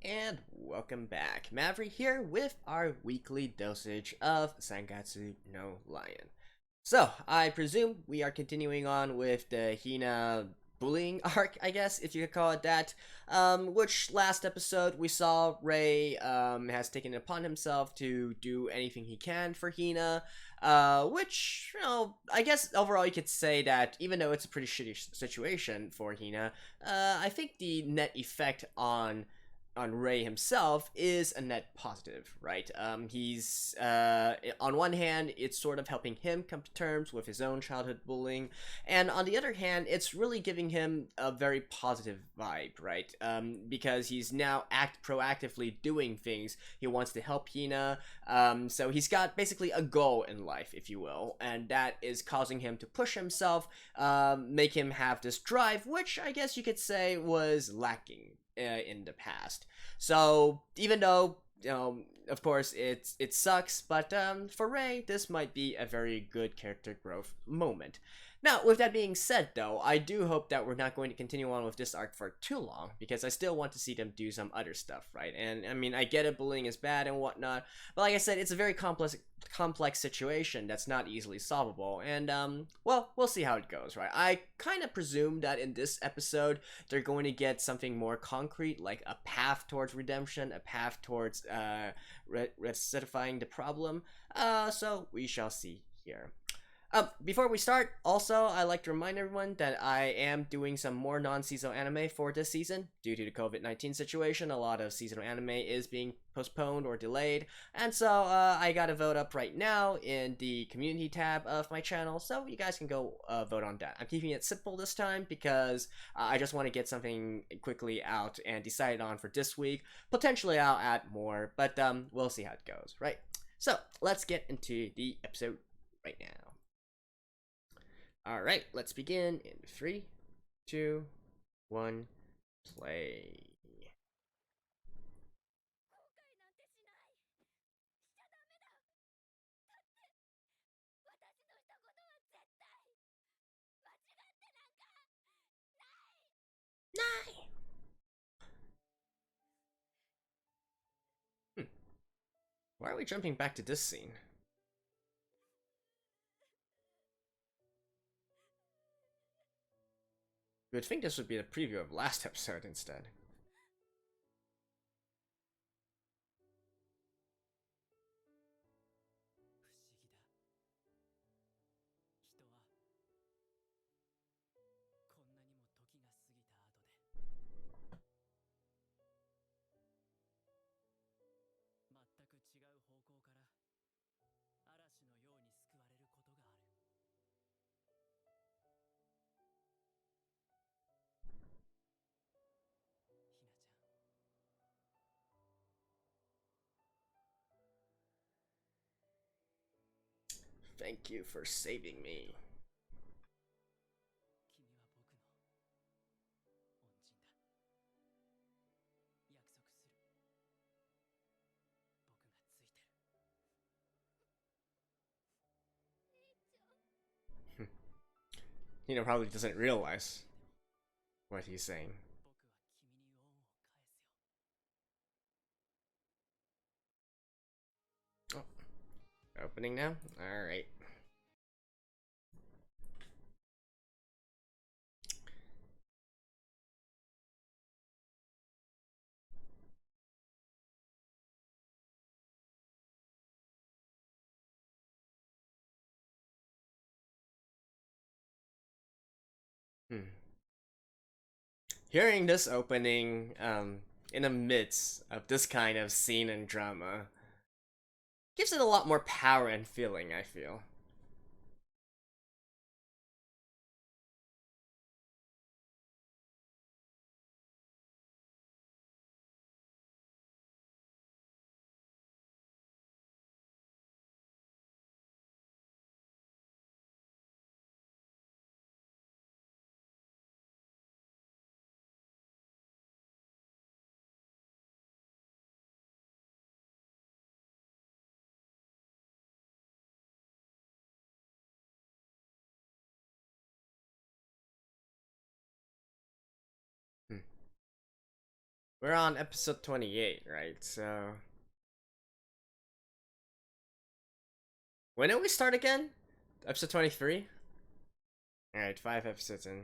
and welcome back. Maverick here with our weekly dosage of Sangatsu no Lion. So, I presume we are continuing on with the Hina bullying arc, I guess, if you could call it that. Which last episode we saw Ray has taken it upon himself to do anything he can for Hina. Which, I guess overall you could say that even though it's a pretty shitty situation for Hina, I think the net effect on Ray himself is a net positive, right? He's on one hand, it's sort of helping him come to terms with his own childhood bullying, and on the other hand, it's really giving him a very positive vibe, right? Because he's now proactively doing things. He wants to help Hina, so he's got basically a goal in life, if you will, and that is causing him to push himself, make him have this drive, which I guess you could say was lacking in the past. So even though of course it sucks, but for Ray, this might be a very good character growth moment. Now, with that being said, though, I do hope that we're not going to continue on with this arc for too long, because I still want to see them do some other stuff, right? And I mean, I get it, bullying is bad and whatnot, but like I said, it's a very complex situation that's not easily solvable, and well, we'll see how it goes, right? I kind of presume that in this episode they're going to get something more concrete, like a path towards redemption, a path towards recidifying the problem. So we shall see here. Before we start, also, I'd like to remind everyone that I am doing some more non-seasonal anime for this season. Due to the COVID-19 situation, a lot of seasonal anime is being postponed or delayed, and so I got a vote up right now in the community tab of my channel, so you guys can go vote on that. I'm keeping it simple this time because I just want to get something quickly out and decided on for this week. Potentially I'll add more, but we'll see how it goes, right? So, let's get into the episode right now. Alright, let's begin in 3, 2, 1, play. Why are we jumping back to this scene? You would think this would be a preview of last episode instead. Thank you for saving me. Probably doesn't realize what he's saying. Oh, opening now? Alright. Hearing this opening in the midst of this kind of scene and drama gives it a lot more power and feeling, I feel. We're on episode 28, right? So when did we start again? Episode 23? Alright, 5 episodes in.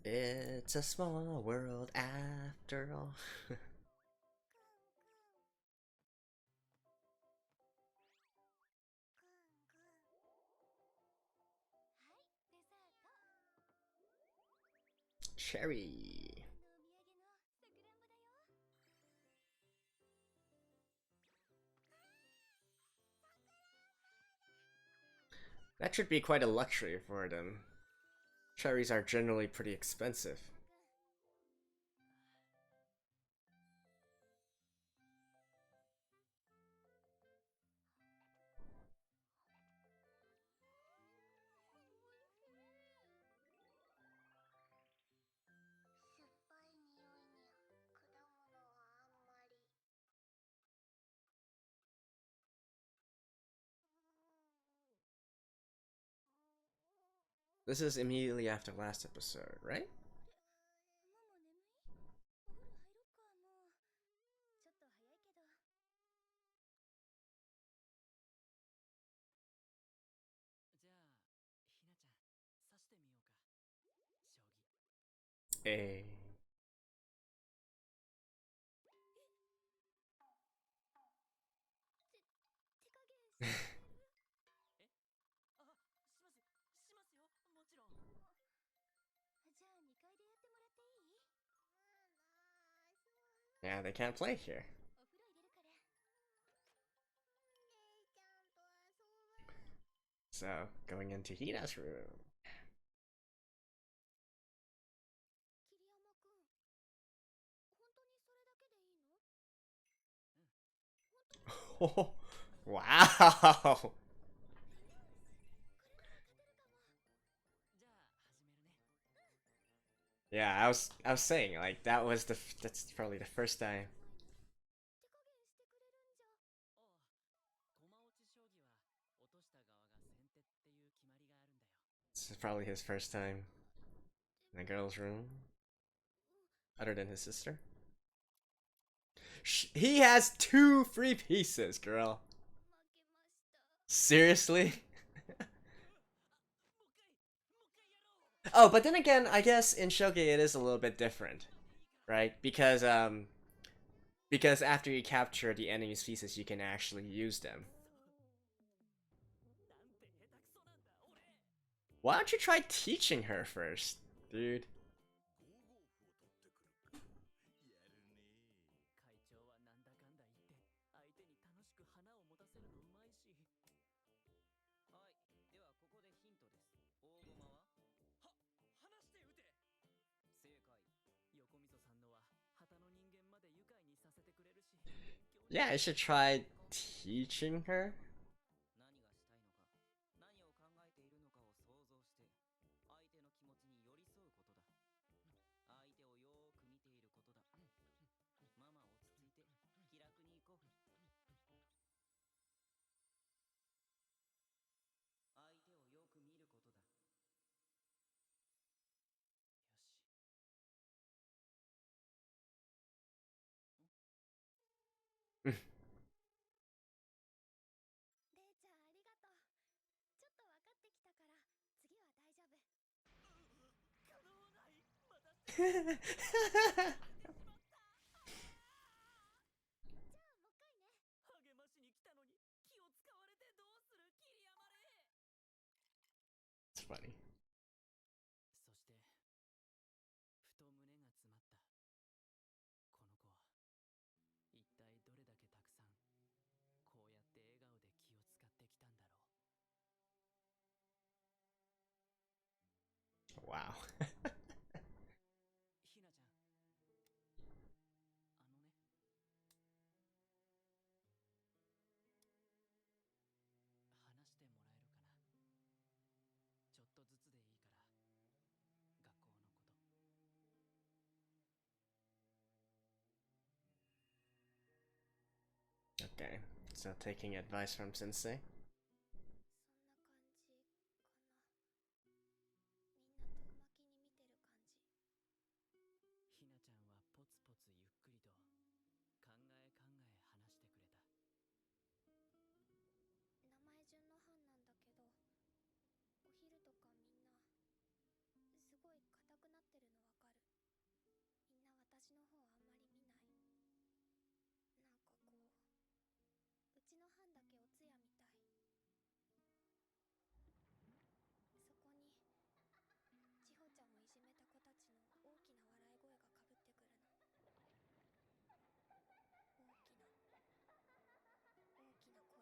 It's a small world after all. Cherry. That should be quite a luxury for them. Cherries are generally pretty expensive. This is immediately after last episode, right? A. Yeah, they can't play here. So, going into Hina's room. Oh, wow. Yeah, I was saying like that's probably the first time. This is probably his first time in a girl's room, other than his sister. He has 2 free pieces, girl. Seriously? Oh, but then again, I guess in Shogi it is a little bit different, right? Because after you capture the enemy's pieces, you can actually use them. Why don't you try teaching her first, dude? Yeah, I should try teaching her. It's funny. Wow. Okay. Still taking advice from Sensei. ひなちゃんはポツポツゆっくりと考え話してくれた。名前順の班なんだけど、お昼とかみんなすごい硬くなってるのわかる？みんな私の方あんまり見ない。なんかこう、うちの班だけお通夜みたい。そこに千穂ちゃんをいじめた子たちの大きな笑い声がかぶってくるの。大きな声、笑い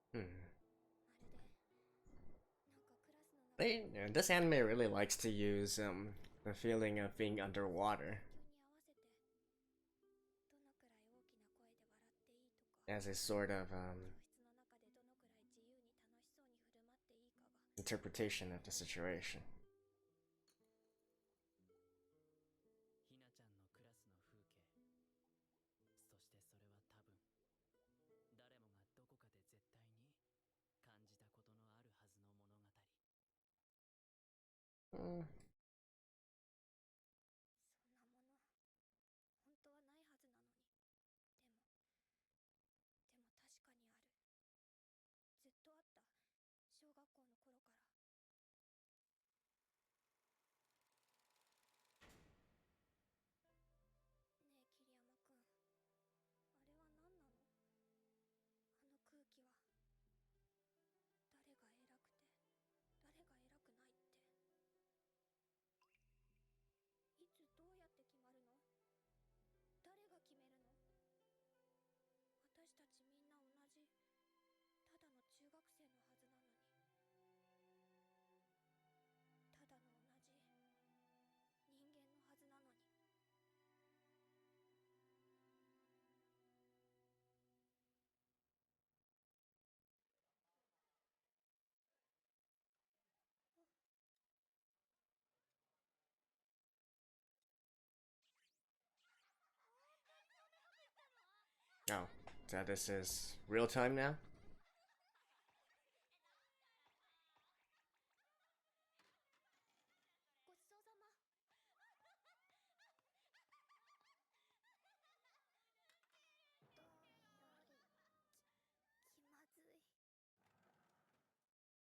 声。まるでなんかクラスの中で This anime really likes to use the feeling of being underwater に合わせてどのくらい大きな声で笑っていいとか、 as a sort of 教室の中でどのくらい自由に楽しそうに振る舞っていいかが interpretation of the situation. ひなちゃんのクラスの風景、そしてそれは多分誰もがどこかで絶対に感じたことのあるはずの物語。そんなもの本当はないはずなのに。でも確かにある。ずっとあった。小学校の頃から。ねえ桐山くん、あれは何なの？あの空気は。誰が偉くて誰が偉くないって、いつどうやって決まるの？誰が決めるの？私たちみんな同じただの中学生のはずなのに。ただの同じ人間のはずなのに。Oh, so this is real time now? ごちそうさま。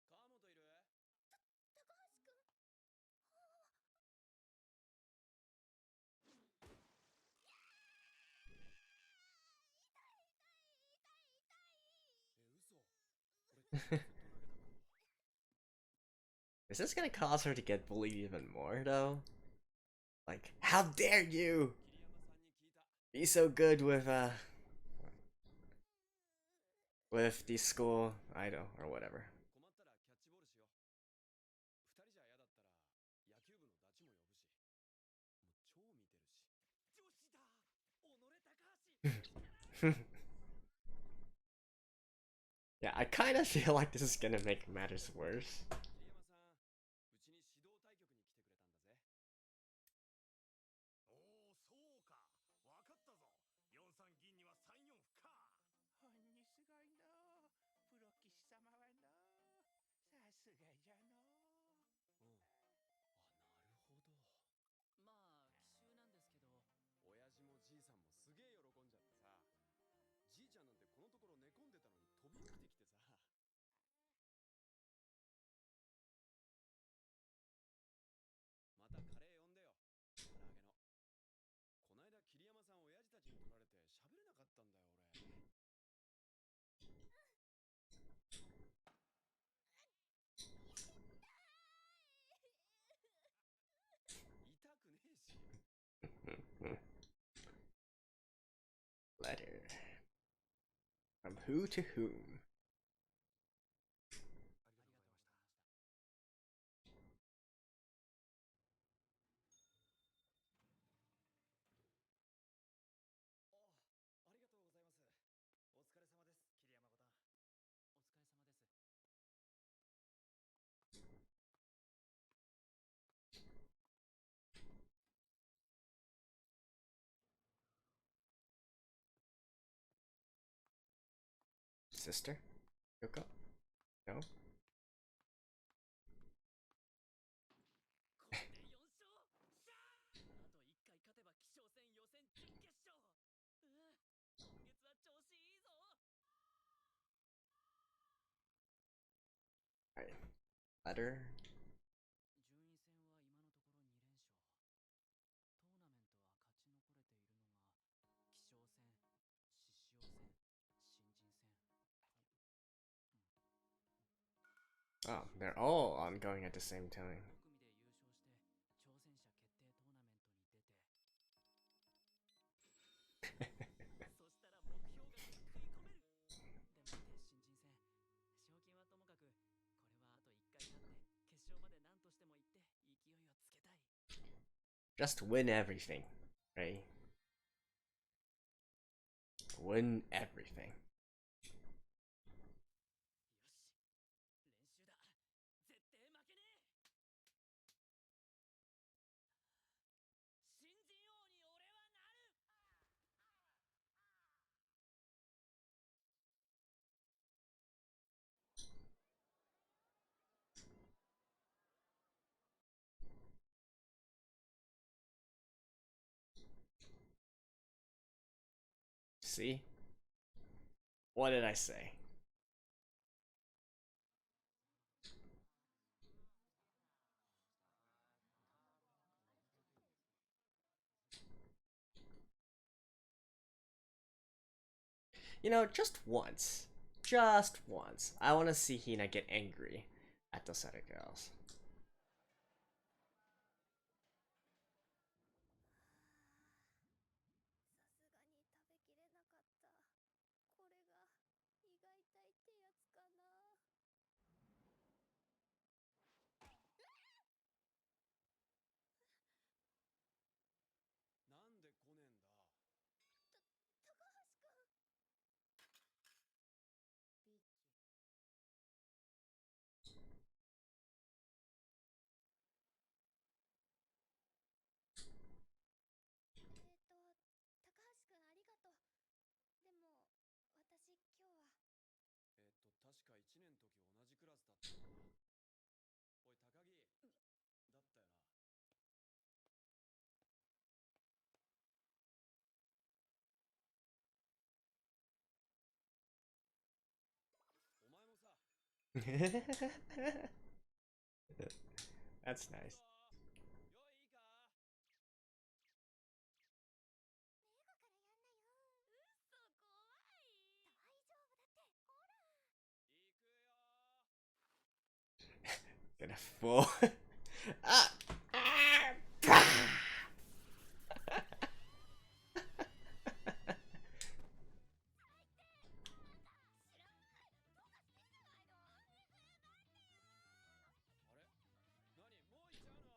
どんより気まずい。川本いる？高橋くん。嘘。俺ずっと投げたから。Is this gonna cause her to get bullied even more, though? Like, how dare you 桐山さんに聞いた。 be so good with the school idol or whatever? 困ったらキャッチボールしよう。二人じゃ嫌だったら野球部のダチも呼ぶし、もう超見てるし。女子だ。己高橋。Yeah, I kind of feel like this is gonna make matters worse. 桐山さん、うちに指導対局に来てくれたんだぜ。おお、そうか。わかったぞ。4-3銀には3-4歩か。ほんにすごいの。プロ棋士様はの。さすがじゃの。うん。あ、なるほど。まあ奇襲なんですけど、親父もじいさんもすげえ喜んじゃってさ。じいちゃんなんてこのところ寝込んでたのに飛び起きてきてさ。またカレー呼んでよ。唐揚げの。こないだ桐山さん親父たちに取られて喋れなかったんだよ俺。痛くねえし。Letter. From who to whom? ありがとうございました。ありがとうございます。お疲れ様です、桐山五段。お疲れ様です。Sister? Yoko? No? これで4勝。あと1回勝てば希少戦予選準決勝。今月は調子いいぞ。 Alright. Letter. 順位戦は今のところ2連勝。トーナメントは勝ち残れているのが希少戦、獅子王戦、新人戦。Oh, they're all ongoing at the same time. 5組で優勝して挑戦者決定トーナメントに出てそしたら目標額に食い込める。でもって新人戦、賞金はともかくこれはあと1回勝って決勝まで何としても行って勢いをつけたい。 Just win everything, right? Win everything. よし、練習だ。絶対負けねえ。新人王に俺はなる。 See? What did I say? You know, just once. Just once. I want to see Hina get angry at those other girls. さすがに食べきれなかった。これが胃が痛いってやつかな。なんで来ねえんだ。高橋くん。ビッチ。高橋くんありがとう。でも私今日は。確か1年の時同じクラスだったよな。おい高木、だったよな。お前もさ。 That's nice. よいいか。ねえ今からやんなよ。嘘怖い。大丈夫だってほら。行くよ。 Gonna fool. Ah! Ah! あれ、何もう行っちゃうの。おい、どうしたんだ。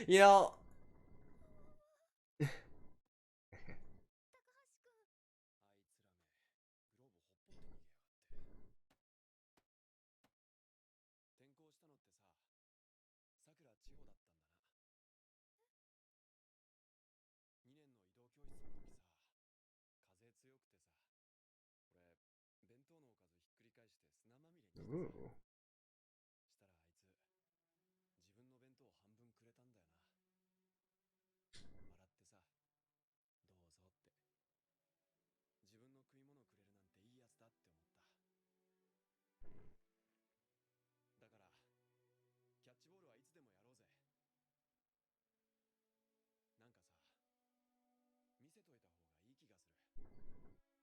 You know, 高橋くん。あいつらめ、グローブほっぽって逃げやがって。転校したのってさ、さくら千穂だったんだな。2年の移動教室の時さ、風強くてさ、俺、弁当のおかずひっくり返して砂まみれにしてさ、 ooh. したらあいつ、自分の弁当を半分くれたんだよな。笑ってさ、どうぞって。自分の食い物くれるなんていいやつだって思った。だからキャッチボールはいつでもやろうぜ。なんかさ、見せといた方がいい気がする。味方がいるってこと。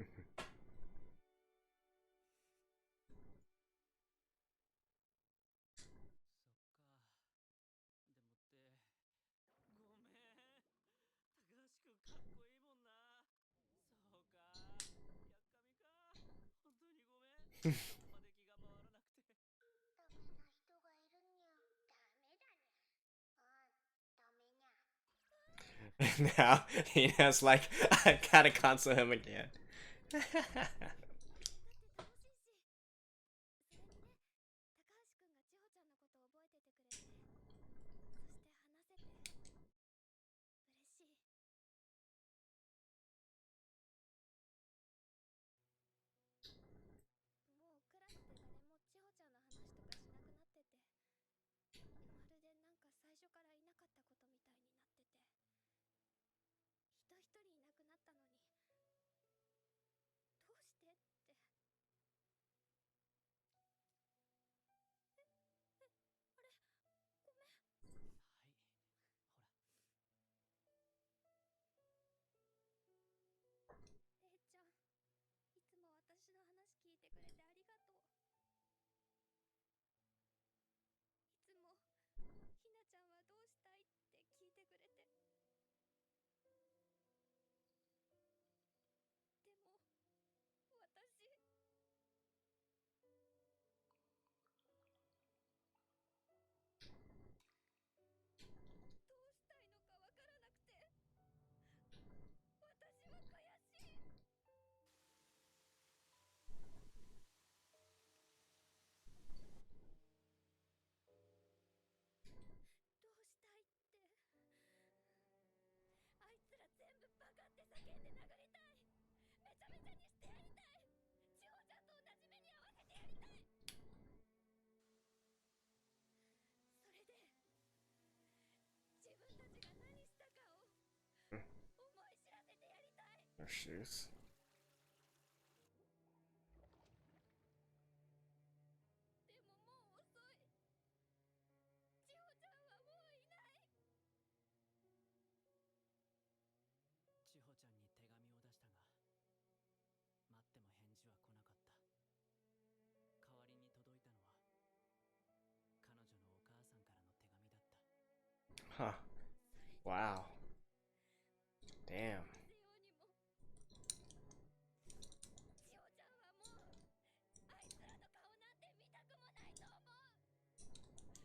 そっか。でもってごめん。高橋くんかっこいいもんな。そうか、やっかみか。本当にごめん。そこまで気が回らなくて。ダメな人がいるにゃ。ダメだね。ダメにゃ。 Now Hina's like, I gotta console him again. だって楽しいし。それにね、高橋くんが千穂ちゃんのことを覚えててくれて、そして話せて。shoes. でももう遅い。千穂ちゃんはもういない。千穂ちゃんに手紙を出したが、待っても返事は来なかった。代わりに届いたのは彼女のお母さんからの手紙だった。 Huh. Wow. Damn. 風ようにも。千穂ちゃんはもうあいつらの顔なんて見たくもないと思う。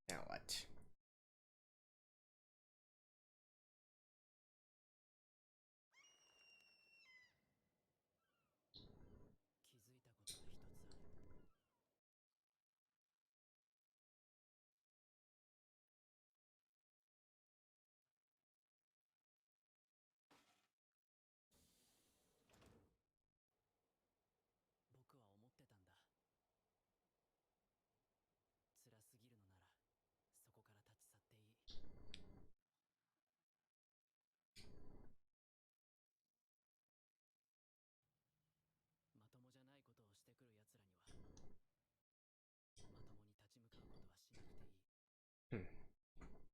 Now what? 気づいたことが一つある。僕は思ってたんだ。辛すぎるのならそこから立ち去っていい。まともじゃないことをしてくる奴らにはまともに立ち向かうことはしなくていい。Hmm. でも起立礼。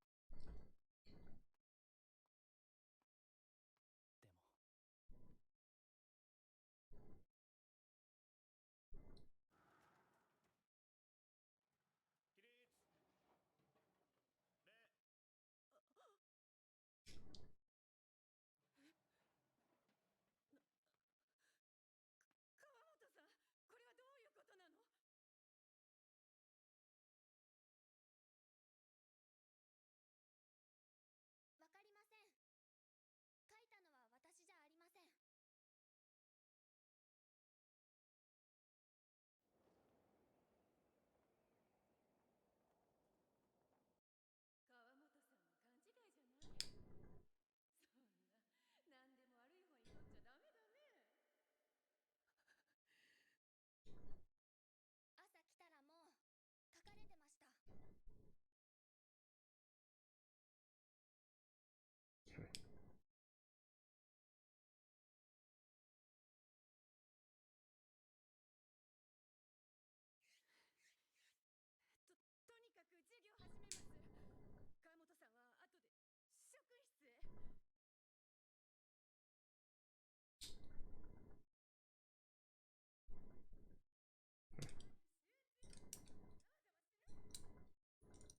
川本さん、これはどういうことなの？わかりません。書いたのは私じゃありません。川本さんの勘違いじゃない？そんな、何でも悪い方に取っちゃダメダメ。朝来たらもう書かれてました。とにかく授業始めます。川本さんは後で職員室へ。よろしくお願いします。そうだ、彼女は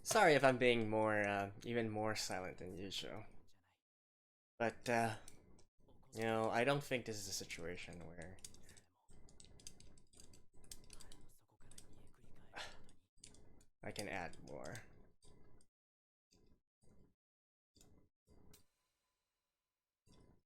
Sorry if I'm being more, even more silent than usual. じゃない。 But, you know, I don't think this is a situation where 腹の底から煮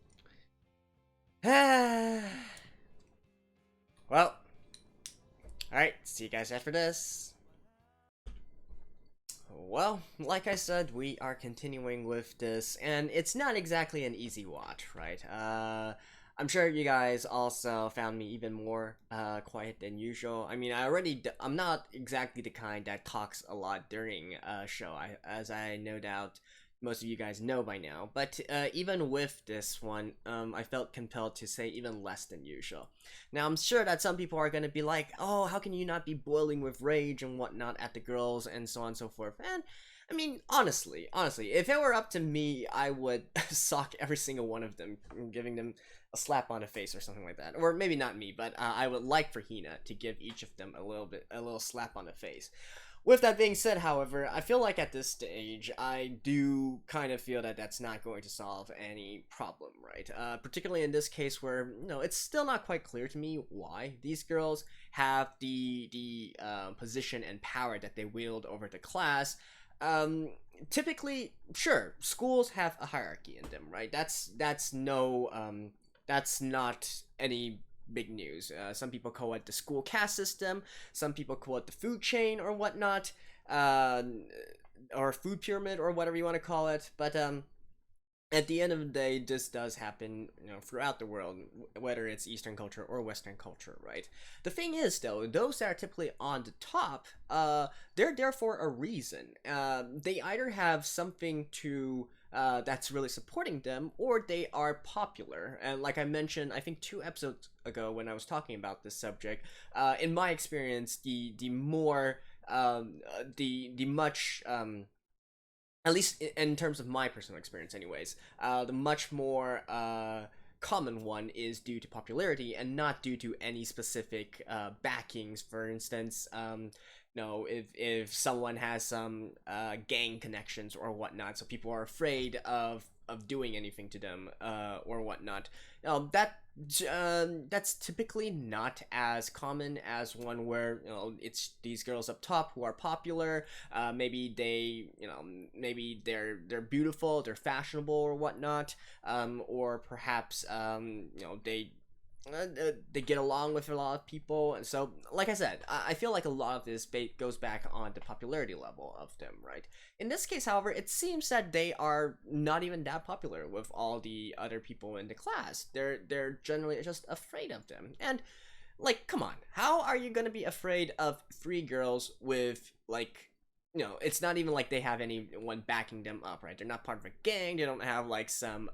えくり返るほどに I can add more. Well, alright, see you guys after this. Well, like I said, we are continuing with this, and it's not exactly an easy watch, right? I'm sure you guys also found me even more quiet than usual. I mean, I'm not exactly the kind that talks a lot during a show, as I no doubt most of you guys know by now. But even with this one, I felt compelled to say even less than usual. Now, I'm sure that some people are going to be like, oh, how can you not be boiling with rage and whatnot at the girls and so on and so forth. And I mean, honestly, if it were up to me, I would sock every single one of them, giving them a slap on the face or something like that. Or maybe not me, but I would like for Hina to give each of them a little slap on the face. With that being said, however, I feel like at this stage, I do kind of feel that that's not going to solve any problem, right? Particularly in this case where, you know, it's still not quite clear to me why these girls have the position and power that they wield over the class. Typically, sure, schools have a hierarchy in them, right? That's not any big news. Some people call it the school caste system. Some people call it the food chain or whatnot, or food pyramid or whatever you want to call it. But at the end of the day, this does happen, throughout the world, whether it's Eastern culture or Western culture, right? The thing is, though, those that are typically on the top, they're there for a reason. They either have something to that's really supporting them, or they are popular. And like I mentioned, I think 2 episodes ago when I was talking about this subject, in my experience, the more the much at least in terms of my personal experience anyways, the much more common one is due to popularity and not due to any specific backings. For instance, if someone has some gang connections or whatnot, so people are afraid of doing anything to them or whatnot. That's typically not as common as one where it's these girls up top who are popular. Maybe they're beautiful, they're fashionable or whatnot, or perhaps they get along with a lot of people. And so, like I said, I feel like a lot of this goes back on the popularity level of them, right? In this case, however, it seems that they are not even that popular with all the other people in the class. They're generally just afraid of them. And like, come on, how are you gonna be afraid of 3 girls with it's not even like they have anyone backing them up, right? They're not part of a gang. They don't have like some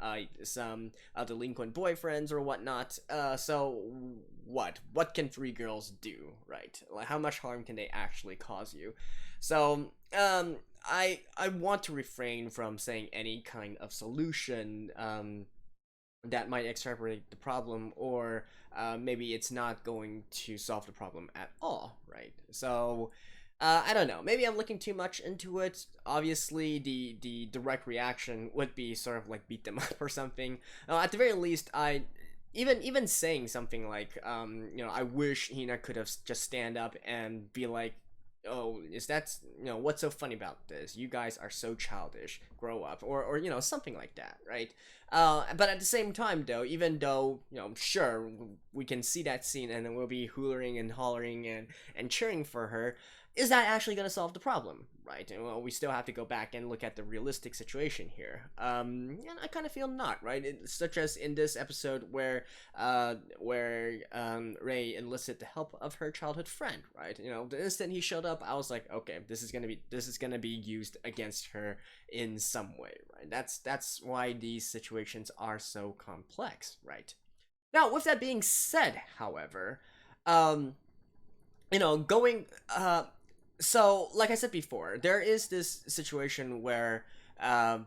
delinquent boyfriends or whatnot. So what can 3 girls do, right? Like, how much harm can they actually cause you? So I want to refrain from saying any kind of solution that might exacerbate the problem, or maybe it's not going to solve the problem at all, right? So I don't know. Maybe I'm looking too much into it. Obviously, the direct reaction would be sort of like beat them up or something. At the very least, even saying something like, I wish Hina could have just stand up and be like, oh, what's so funny about this? You guys are so childish. Grow up, or something like that, right? But at the same time, though, even though sure, we can see that scene and then we'll be hollering and hollering and cheering for her. Is that actually going to solve the problem, right? And, well, we still have to go back and look at the realistic situation here. And I kind of feel not, right? Such as in this episode where Ray enlisted the help of her childhood friend, right? The instant he showed up, I was like, okay, this is gonna be used against her in some way, right? That's why these situations are so complex, right? Now, with that being said, however, so, like I said before, there is this situation where, to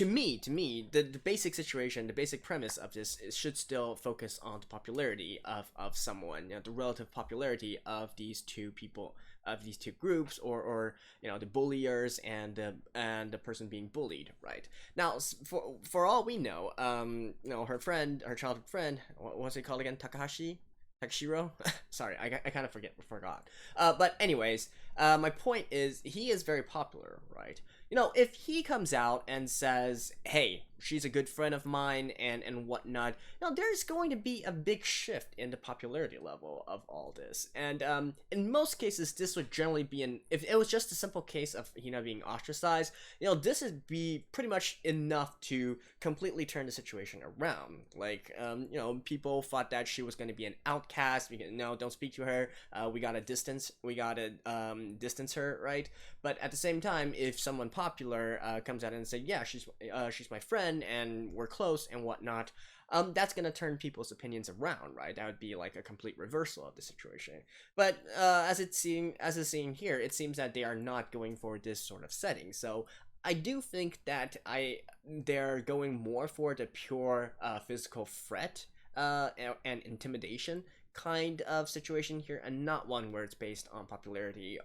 me, the basic situation, the basic premise of this should still focus on the popularity of someone, the relative popularity of these 2 people, of these 2 groups, or the bulliers and the person being bullied, right? Now, for all we know, her childhood friend, what's it called again? Takashiro? Sorry, I kind of forgot. But anyways, my point is, he is very popular, right? If he comes out and says, hey, she's a good friend of mine and whatnot, there's going to be a big shift in the popularity level of all this. And in most cases, this would generally be if it was just a simple case of Hina being ostracized, this would be pretty much enough to completely turn the situation around. Like, people thought that she was going to be an outcast. Don't speak to her. We gotta distance her, right? But at the same time, if someone popular comes out and says, yeah, she's my friend and we're close and whatnot, that's gonna turn people's opinions around, right? That would be like a complete reversal of the situation. But as it's seen here, it seems that they are not going for this sort of setting. So I do think that they're going more for the pure physical threat and intimidation kind of situation here, and not one where it's based on popularity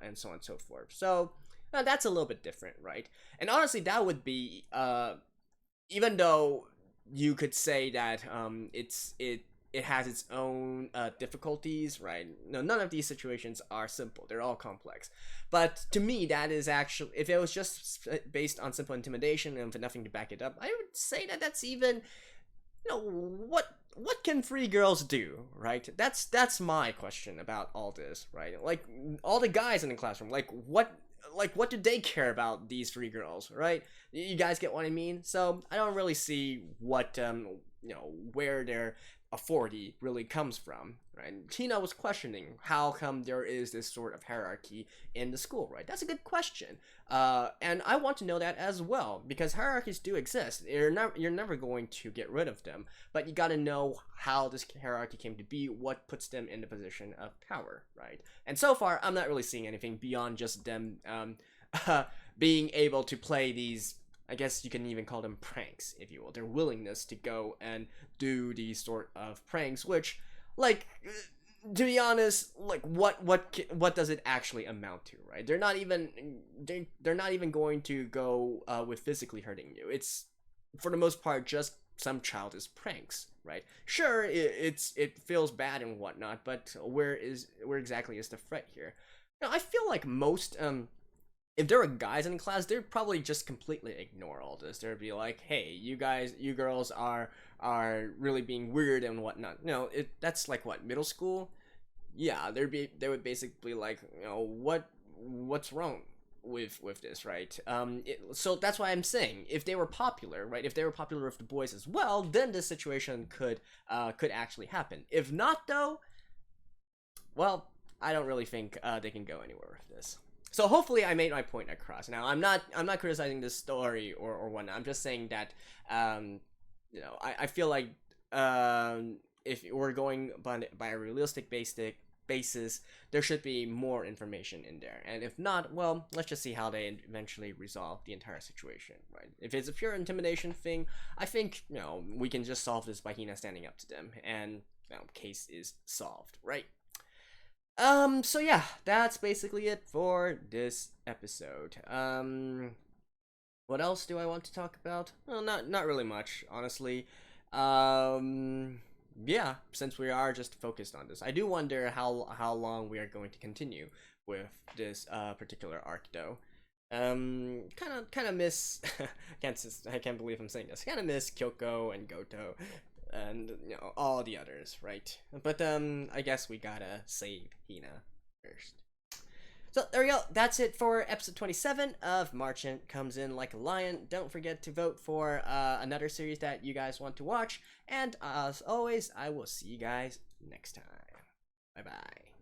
and so on and so forth. So that's a little bit different, right? And honestly, that would be even though you could say that it has its own difficulties, right? None of these situations are simple. They're all complex. But to me, that is actually, if it was just based on simple intimidation and for nothing to back it up, I would say that that's even what can three girls do, right? That's my question about all this, right? Like all the guys in the classroom, like what do they care about these three girls, right? You guys get what I mean? So I don't really see what where their authority really comes from, right? Tina was questioning how come there is this sort of hierarchy in the school, right? That's a good question, and I want to know that as well because hierarchies do exist. You're never going to get rid of them, but you got to know how this hierarchy came to be, what puts them in the position of power, right? And so far, I'm not really seeing anything beyond just them being able to play these, I guess you can even call them pranks, if you will. Their willingness to go and do these sort of pranks, which, like, to be honest, like, what does it actually amount to, right? They're not even going to go with physically hurting you. It's for the most part just some childish pranks, right? Sure, it feels bad and whatnot, but where exactly is the threat here? I feel like most if there were guys in class, they'd probably just completely ignore all this. They'd be like, "Hey, you girls are really being weird and whatnot." That's like what, middle school? Yeah, they would basically like, what's wrong with this, right? So that's why I'm saying if they were popular, right? If they were popular with the boys as well, then this situation could actually happen. If not, though, well, I don't really think they can go anywhere with this. So hopefully I made my point across. Now I'm not criticizing this story or whatnot. I'm just saying that I feel like if we're going by a realistic basis, there should be more information in there. And if not, well, let's just see how they eventually resolve the entire situation, right? If it's a pure intimidation thing, I think we can just solve this by Hina standing up to them, and case is solved, right? So yeah, that's basically it for this episode. What else do I want to talk about? Well, not really much, honestly. Yeah, since we are just focused on this, I do wonder how long we are going to continue with this particular arc, though. Kind of miss. I can't believe I'm saying this. Kind of miss Kyoko and Goto and all the others, right? But I guess we gotta save Hina first. So there we go. That's it for episode 27 of Marchant Comes In Like a Lion. Don't forget to vote for another series that you guys want to watch, and as always, I will see you guys next time. Bye bye.